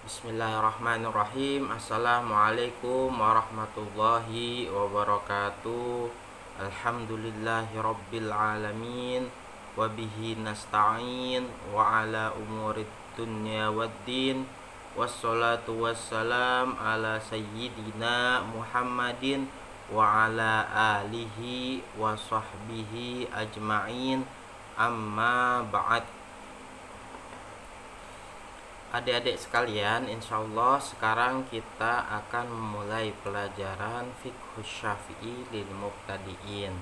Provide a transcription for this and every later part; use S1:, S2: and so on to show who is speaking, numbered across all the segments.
S1: Bismillahirrahmanirrahim. Assalamualaikum warahmatullahi wabarakatuh. Alhamdulillahi rabbil alamin. Wabihi nasta'in. Wa ala umurid dunya waddin. Wassalatu wassalam ala sayyidina Muhammadin wa ala alihi wa sahbihi ajma'in. Amma ba'd. Adik-adik sekalian, insyaallah sekarang kita akan memulai pelajaran Fiqh Syafi'i lil Mubtadi'in.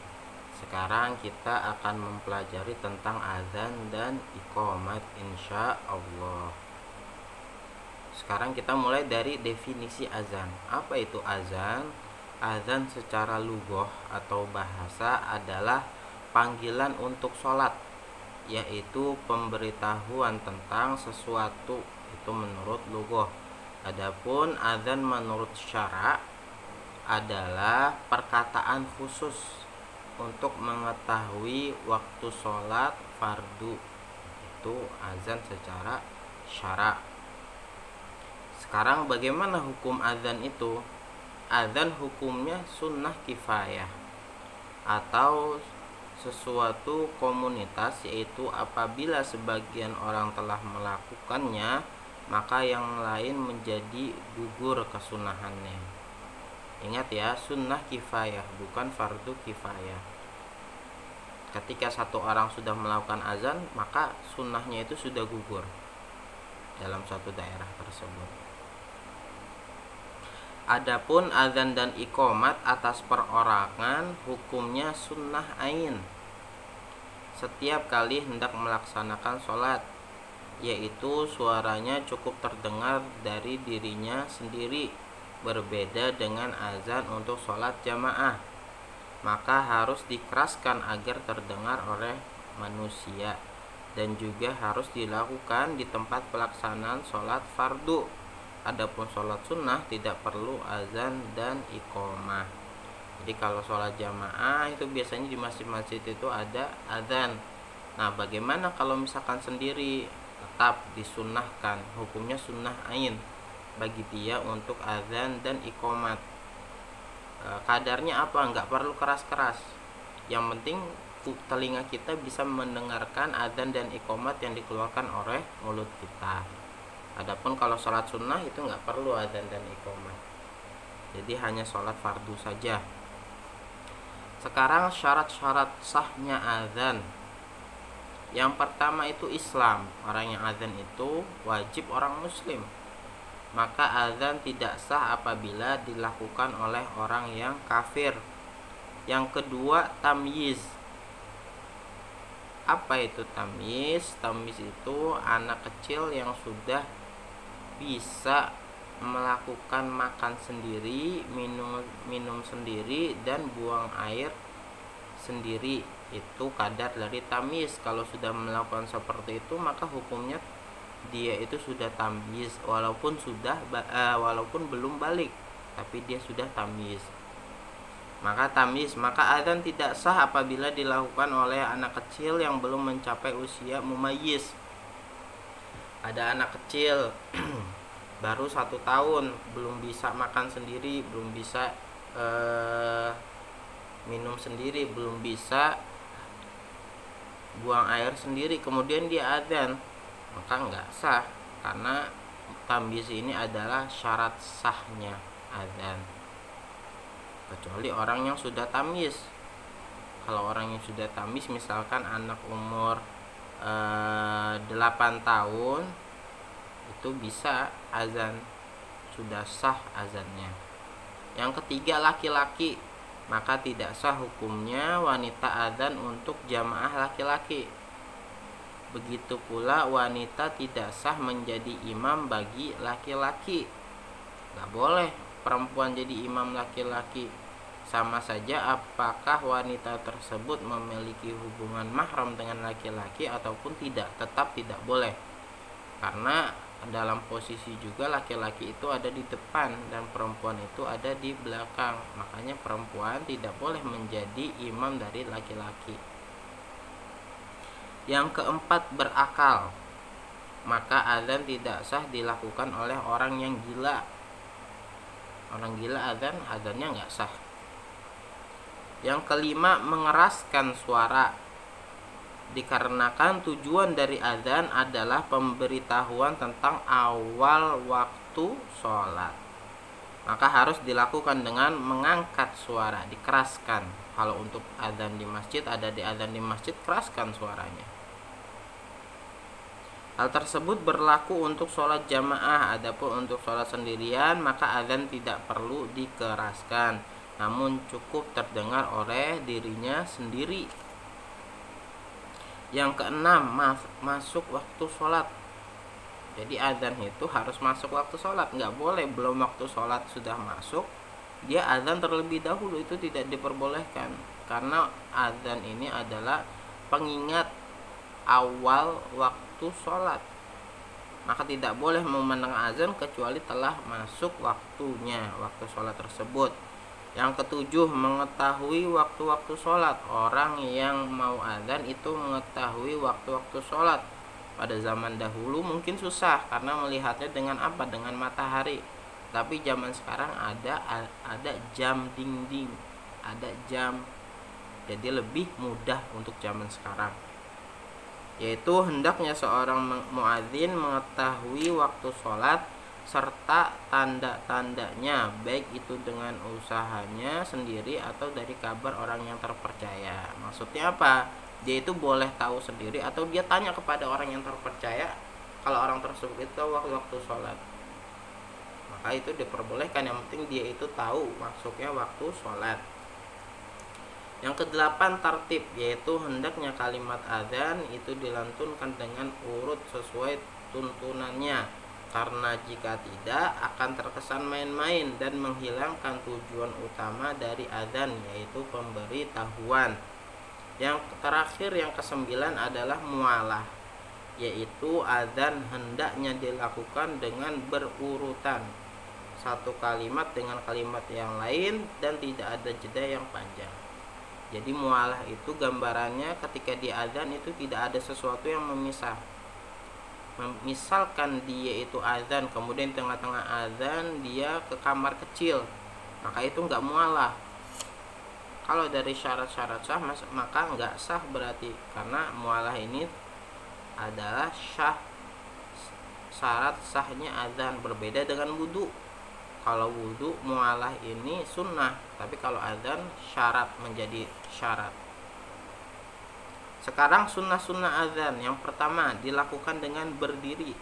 S1: Sekarang kita akan mempelajari tentang azan dan iqamat insyaallah. Sekarang kita mulai dari definisi azan. Apa itu azan? Azan secara lughah atau bahasa adalah panggilan untuk sholat, yaitu pemberitahuan tentang sesuatu, itu menurut lughah. Adapun azan menurut syara adalah perkataan khusus untuk mengetahui waktu sholat fardu. Itu azan secara syara. Sekarang bagaimana hukum azan itu? Azan hukumnya sunnah kifayah atau sesuatu komunitas, yaitu apabila sebagian orang telah melakukannya maka yang lain menjadi gugur kesunahannya. Ingat ya, sunnah kifayah bukan fardu kifayah. Ketika satu orang sudah melakukan azan maka sunnahnya itu sudah gugur dalam suatu daerah tersebut. Adapun azan dan iqamat atas perorangan hukumnya sunnah ain setiap kali hendak melaksanakan sholat, yaitu suaranya cukup terdengar dari dirinya sendiri, berbeda dengan azan untuk sholat jamaah. Maka harus dikeraskan agar terdengar oleh manusia, dan juga harus dilakukan di tempat pelaksanaan sholat fardu. Adapun sholat sunnah tidak perlu azan dan iqamah. Jadi kalau sholat jamaah itu biasanya di masjid-masjid itu ada azan. Nah, bagaimana kalau misalkan sendiri? Tetap disunnahkan, hukumnya sunnah ain bagi dia untuk azan dan iqamat. Kadarnya apa? Enggak perlu keras-keras. Yang penting telinga kita bisa mendengarkan azan dan iqamat yang dikeluarkan oleh mulut kita. Adapun kalau sholat sunnah itu enggak perlu azan dan iqamat. Jadi hanya sholat fardu saja. Sekarang syarat-syarat sahnya azan. Yang pertama itu Islam. Orang yang azan itu wajib orang muslim. Maka azan tidak sah apabila dilakukan oleh orang yang kafir. Yang kedua, tamyiz. Apa itu tamyiz? Tamyiz itu anak kecil yang sudah bisa melakukan makan sendiri, minum sendiri, dan buang air sendiri. Itu kadar dari tamyiz. Kalau sudah melakukan seperti itu maka hukumnya dia itu sudah tamyiz, walaupun belum balik, tapi dia sudah tamyiz. Maka azan tidak sah apabila dilakukan oleh anak kecil yang belum mencapai usia mumayyiz. Ada anak kecil baru 1 tahun, belum bisa makan sendiri, belum bisa minum sendiri, belum bisa buang air sendiri, kemudian dia azan, maka enggak sah, karena tamyiz ini adalah syarat sahnya azan. Kecuali orang yang sudah tamyiz. Kalau orang yang sudah tamyiz, misalkan anak umur 8 tahun, itu bisa azan, sudah sah azannya. Yang ketiga, laki-laki. Maka tidak sah hukumnya wanita azan untuk jamaah laki-laki. Begitu pula wanita tidak sah menjadi imam bagi laki-laki. Gak boleh perempuan jadi imam laki-laki. Sama saja apakah wanita tersebut memiliki hubungan mahram dengan laki-laki ataupun tidak, tetap tidak boleh. Karena dalam posisi juga laki-laki itu ada di depan dan perempuan itu ada di belakang. Makanya perempuan tidak boleh menjadi imam dari laki-laki. Yang keempat, berakal. maka azan tidak sah dilakukan oleh orang yang gila. Orang gila azannya nggak sah. Yang kelima, mengeraskan suara. Dikarenakan tujuan dari azan adalah pemberitahuan tentang awal waktu sholat, maka harus dilakukan dengan mengangkat suara, dikeraskan. Kalau untuk azan di masjid, ada di azan di masjid, keraskan suaranya. Hal tersebut berlaku untuk sholat jamaah. Adapun untuk sholat sendirian, maka azan tidak perlu dikeraskan, namun cukup terdengar oleh dirinya sendiri. Yang keenam, masuk waktu sholat. Jadi azan itu harus masuk waktu sholat, nggak boleh belum waktu sholat sudah masuk dia azan terlebih dahulu, itu tidak diperbolehkan. Karena azan ini adalah pengingat awal waktu sholat, maka tidak boleh memandang azan kecuali telah masuk waktunya, waktu sholat tersebut. Yang ketujuh, mengetahui waktu-waktu sholat. Orang yang mau azan itu mengetahui waktu-waktu sholat. Pada zaman dahulu mungkin susah karena melihatnya dengan apa? Dengan matahari. Tapi zaman sekarang ada jam dinding, ada jam. Jadi lebih mudah untuk zaman sekarang. Yaitu hendaknya seorang muadzin mengetahui waktu sholat serta tanda-tandanya, baik itu dengan usahanya sendiri atau dari kabar orang yang terpercaya. Maksudnya apa? Dia itu boleh tahu sendiri atau dia tanya kepada orang yang terpercaya kalau orang tersebut itu waktu sholat, maka itu diperbolehkan. Yang penting dia itu tahu masuknya waktu sholat. Yang kedelapan, tartib, yaitu hendaknya kalimat azan itu dilantunkan dengan urut sesuai tuntunannya, karena jika tidak akan terkesan main-main dan menghilangkan tujuan utama dari azan, yaitu pemberitahuan. Yang terakhir, yang kesembilan adalah mualah, yaitu azan hendaknya dilakukan dengan berurutan, satu kalimat dengan kalimat yang lain dan tidak ada jeda yang panjang. Jadi mualah itu gambarannya ketika di azan itu tidak ada sesuatu yang memisah. Misalkan dia itu azan, kemudian tengah-tengah azan dia ke kamar kecil, maka itu enggak mualah. Kalau dari syarat-syarat sah maka enggak sah berarti, karena mualah ini adalah syarat sahnya azan, berbeda dengan wudu. Kalau wudu mualah ini sunnah, tapi kalau azan syarat, menjadi syarat. Sekarang sunnah-sunnah azan. Yang pertama, dilakukan dengan berdiri.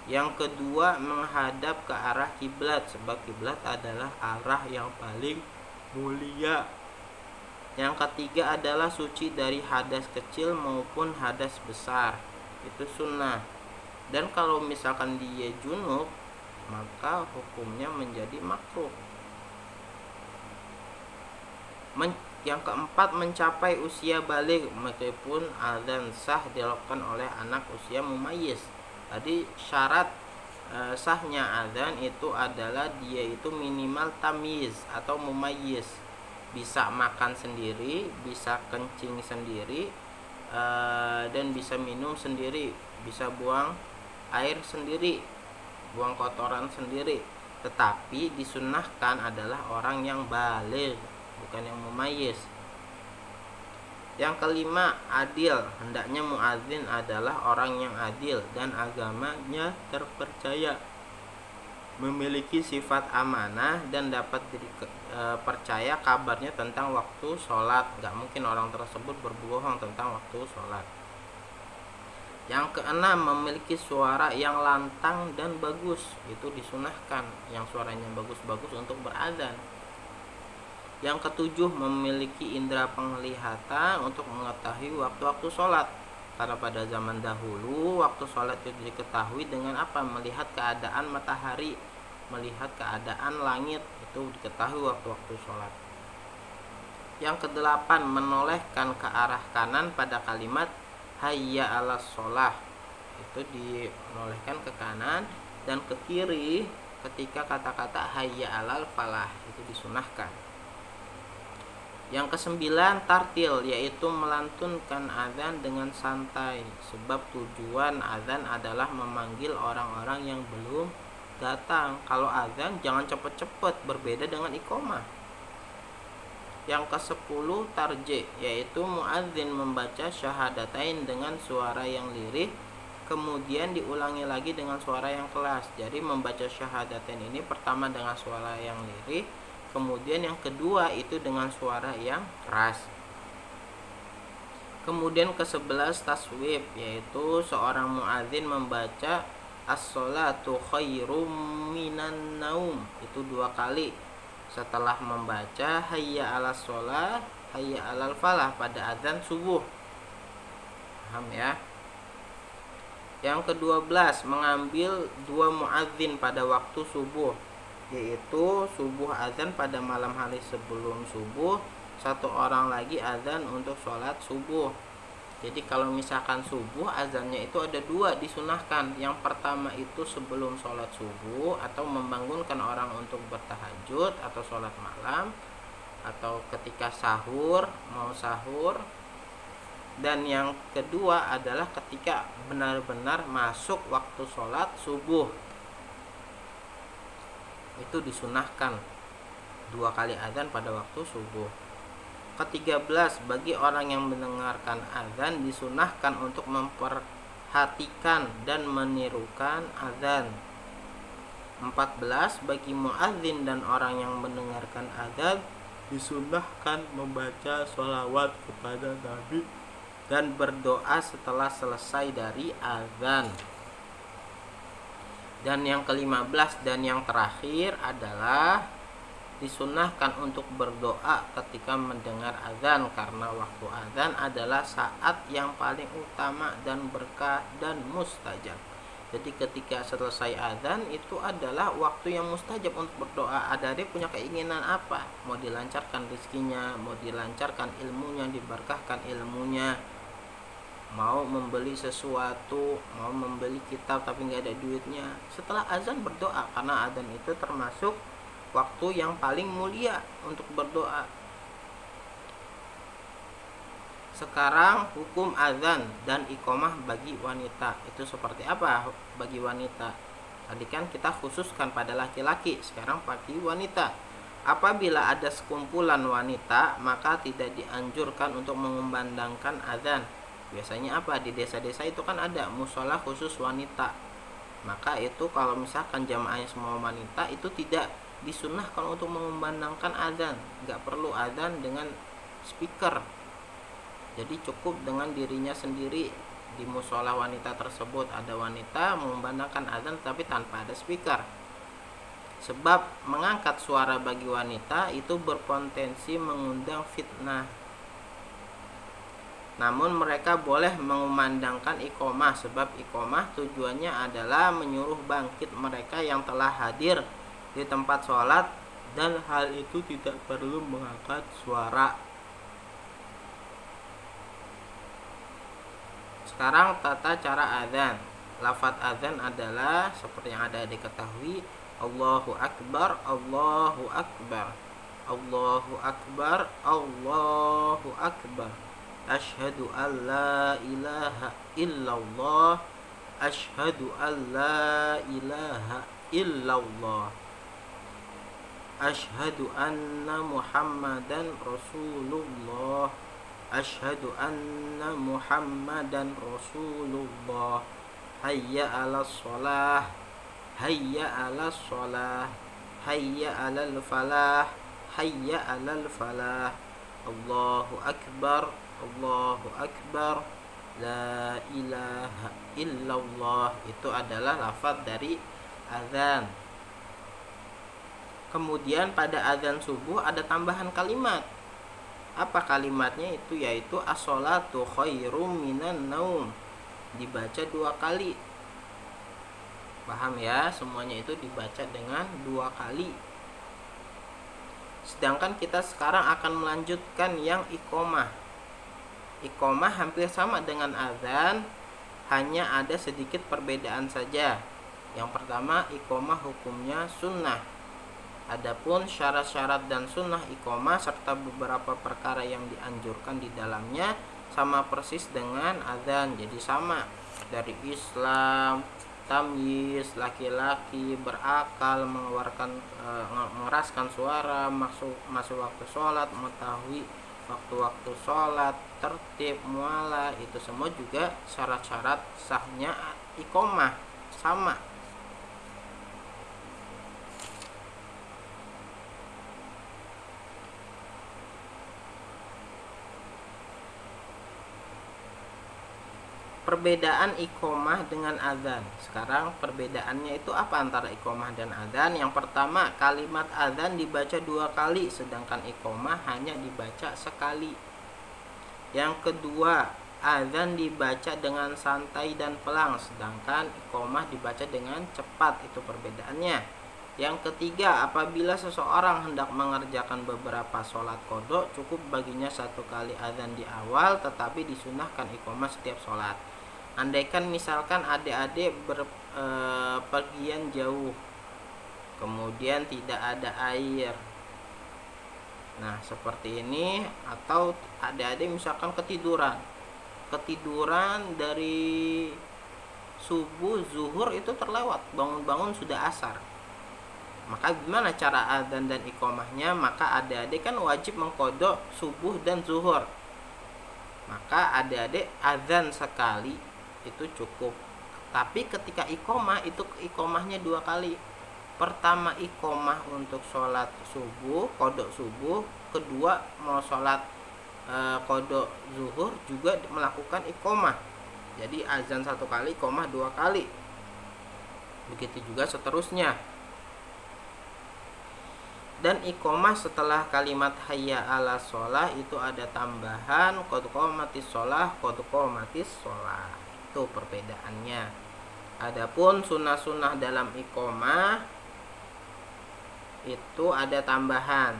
S1: Yang kedua, menghadap ke arah kiblat, sebab kiblat adalah arah yang paling mulia. Yang ketiga adalah suci dari hadas kecil maupun hadas besar, itu sunnah. Dan kalau misalkan dia junub, maka hukumnya menjadi makruh. Yang keempat, mencapai usia balik, meskipun azan sah dilakukan oleh anak usia mumayyiz. Tadi syarat sahnya azan itu adalah dia itu minimal tamyiz atau mumayyiz, bisa makan sendiri, bisa kencing sendiri, dan bisa minum sendiri, bisa buang air sendiri, buang kotoran sendiri. Tetapi disunnahkan adalah orang yang baligh, bukan yang mumayyiz. Yang kelima, adil. Hendaknya muadzin adalah orang yang adil dan agamanya terpercaya, memiliki sifat amanah dan dapat percaya kabarnya tentang waktu sholat. Gak mungkin orang tersebut berbohong tentang waktu sholat. Yang keenam, memiliki suara yang lantang dan bagus, itu disunahkan, yang suaranya bagus-bagus untuk berazan. Yang ketujuh, memiliki indera penglihatan untuk mengetahui waktu-waktu sholat, karena pada zaman dahulu waktu sholat itu diketahui dengan apa? Melihat keadaan matahari, melihat keadaan langit, itu diketahui waktu-waktu sholat. Yang kedelapan, menolehkan ke arah kanan pada kalimat hayya 'alas sholah, itu dinolehkan ke kanan, dan ke kiri ketika kata-kata hayya 'alal falah, itu disunahkan. Yang kesembilan tartil, yaitu melantunkan azan dengan santai, sebab tujuan azan adalah memanggil orang-orang yang belum datang. Kalau azan jangan cepet-cepet, berbeda dengan iqomah. Yang ke-10 tarji, yaitu muadzin membaca syahadatain dengan suara yang lirih, kemudian diulangi lagi dengan suara yang keras. Jadi membaca syahadatain ini pertama dengan suara yang lirih, kemudian yang kedua itu dengan suara yang keras. Kemudian ke-11 taswib, yaitu seorang muadzin membaca as-sholatu khairum minan naum, itu 2 kali setelah membaca hayya 'alas sholah, hayya 'alal falah pada azan subuh. Paham ya? Yang ke-12 mengambil 2 muadzin pada waktu subuh, yaitu subuh azan pada malam hari sebelum subuh, 1 orang lagi azan untuk sholat subuh. Jadi kalau misalkan subuh azannya itu ada 2 disunahkan. Yang pertama itu sebelum sholat subuh atau membangunkan orang untuk bertahajud atau sholat malam, atau ketika sahur, mau sahur. Dan yang kedua adalah ketika benar-benar masuk waktu sholat subuh, itu disunahkan 2 kali azan pada waktu subuh. Ke-13 bagi orang yang mendengarkan azan disunahkan untuk memperhatikan dan menirukan azan. 14 bagi muadzin dan orang yang mendengarkan azan disunahkan membaca sholawat kepada Nabi dan berdoa setelah selesai dari azan. Dan yang ke-15 dan yang terakhir adalah disunahkan untuk berdoa ketika mendengar azan, karena waktu azan adalah saat yang paling utama dan berkah dan mustajab. Jadi ketika selesai azan itu adalah waktu yang mustajab untuk berdoa. Ada dia punya keinginan apa? Mau dilancarkan rezekinya, mau dilancarkan ilmunya, diberkahkan ilmunya, mau membeli sesuatu, mau membeli kitab tapi nggak ada duitnya. Setelah azan berdoa, karena azan itu termasuk waktu yang paling mulia untuk berdoa. Sekarang hukum azan dan iqomah bagi wanita itu seperti apa bagi wanita? Tadi kan kita khususkan pada laki-laki, sekarang bagi wanita. Apabila ada sekumpulan wanita, maka tidak dianjurkan untuk mengumandangkan azan. Biasanya apa? Di desa-desa itu kan ada musola khusus wanita. Maka itu kalau misalkan jamaahnya semua wanita, itu tidak disunahkan untuk mengumandangkan azan. Nggak perlu azan dengan speaker. Jadi cukup dengan dirinya sendiri. Di musola wanita tersebut ada wanita mengumandangkan azan tapi tanpa ada speaker. Sebab mengangkat suara bagi wanita itu berpotensi mengundang fitnah. Namun mereka boleh mengumandangkan iqomah, sebab iqomah tujuannya adalah menyuruh bangkit mereka yang telah hadir di tempat sholat, dan hal itu tidak perlu mengangkat suara. Sekarang tata cara azan. Lafaz azan adalah seperti yang ada diketahui: Allahu Akbar, Allahu Akbar, Allahu Akbar, Allahu Akbar, Asyhadu an la ilaha illallah, Asyhadu an la ilaha illallah, Asyhadu anna Muhammadan Rasulullah, Asyhadu anna Muhammadan Rasulullah, Hayya 'alas sholah, Hayya 'alas sholah, Hayya 'alal falah, Hayya 'alal falah, Allahu Akbar, Allahu Akbar, La ilaha illallah. Itu adalah lafaz dari azan. Kemudian pada azan subuh ada tambahan kalimat. Apa kalimatnya itu? Yaitu as-sholatu khairum minan naum. Dibaca 2 kali. Paham ya? Semuanya itu dibaca dengan 2 kali. Sedangkan kita sekarang akan melanjutkan yang iqomah. Iqomah hampir sama dengan azan, hanya ada sedikit perbedaan saja. Yang pertama, iqomah hukumnya sunnah. Adapun syarat-syarat dan sunnah iqomah serta beberapa perkara yang dianjurkan di dalamnya sama persis dengan adzan. Jadi sama dari Islam, tamyiz, laki-laki, berakal, mengeraskan suara, masuk waktu sholat, mengetahui waktu-waktu sholat, tertib, mualah, itu semua juga syarat-syarat sahnya iqomah sama. Perbedaan iqomah dengan adzan. Sekarang perbedaannya itu apa antara iqomah dan adzan? Yang pertama, kalimat adzan dibaca 2 kali, sedangkan iqomah hanya dibaca sekali. Yang kedua, adzan dibaca dengan santai dan pelan, sedangkan iqomah dibaca dengan cepat. Itu perbedaannya. Yang ketiga, apabila seseorang hendak mengerjakan beberapa sholat qodho, cukup baginya 1 kali adzan di awal, tetapi disunahkan iqomah setiap sholat. Andaikan misalkan adik-adik berpergian jauh, kemudian tidak ada air, nah seperti ini, atau adik-adik misalkan ketiduran dari subuh, zuhur itu terlewat, bangun-bangun sudah asar, maka gimana cara adzan dan iqomahnya? Maka adik-adik kan wajib mengqodho subuh dan zuhur, maka adik-adik adzan sekali itu cukup. Tapi ketika iqomah itu iqomahnya 2 kali. Pertama iqomah untuk sholat subuh, qodho subuh. Kedua mau sholat qodho zuhur juga melakukan iqomah. Jadi azan 1 kali, iqomah 2 kali. Begitu juga seterusnya. Dan iqomah setelah kalimat hayya ala sholah itu ada tambahan qad qomatis sholah, qad qomatis sholah. Itu perbedaannya. Adapun sunnah-sunnah dalam iqomah itu ada tambahan.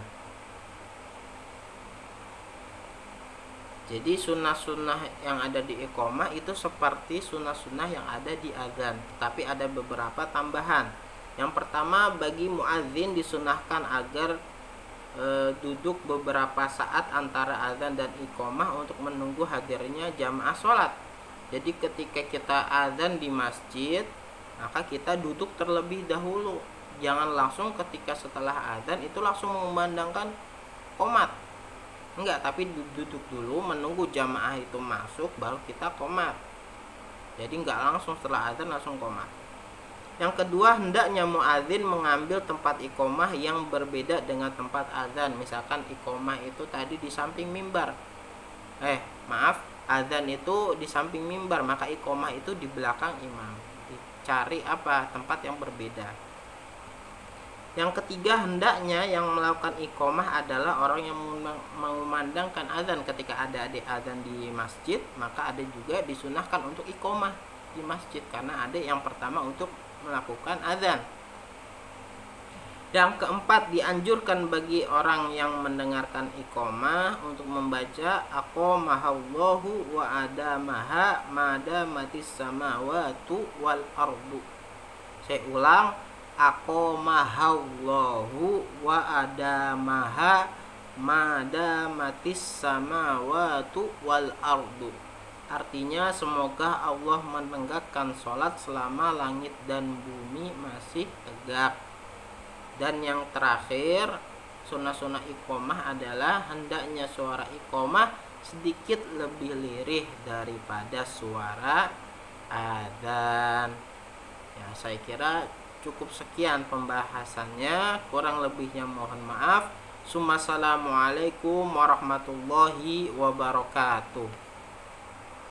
S1: Jadi sunnah-sunnah yang ada di iqomah itu seperti sunnah-sunnah yang ada di adzan, tapi ada beberapa tambahan. Yang pertama, bagi muadzin disunahkan agar duduk beberapa saat antara adzan dan iqomah untuk menunggu hadirnya jamaah sholat. Jadi ketika kita adzan di masjid, maka kita duduk terlebih dahulu. Jangan langsung ketika setelah adzan itu langsung mengumandangkan qomat. Enggak, tapi duduk dulu menunggu jamaah itu masuk baru kita qomat. Jadi enggak langsung setelah adzan langsung qomat. Yang kedua, hendaknya muadzin mengambil tempat iqomah yang berbeda dengan tempat adzan. Misalkan iqomah itu tadi di samping mimbar. Adzan itu di samping mimbar, maka iqomah itu di belakang imam. Cari tempat yang berbeda. Yang ketiga, hendaknya yang melakukan iqomah adalah orang yang mengumandangkan adzan. Ketika ada adzan di masjid, maka ada juga disunahkan untuk iqomah di masjid, karena ada yang pertama untuk melakukan adzan. Yang keempat, dianjurkan bagi orang yang mendengarkan iqomah untuk membaca aqomahallahu wa adamaha madamatis samawatu wal ardu. Saya ulang, aqomahallahu wa adamaha madamatis samawatu wal ardu. Artinya semoga Allah menegakkan sholat selama langit dan bumi masih tegak. Dan yang terakhir, sunnah-sunnah iqomah adalah hendaknya suara iqomah sedikit lebih lirih daripada suara adzan. Ya, saya kira cukup sekian pembahasannya, kurang lebihnya mohon maaf. Assalamualaikum warahmatullahi wabarakatuh.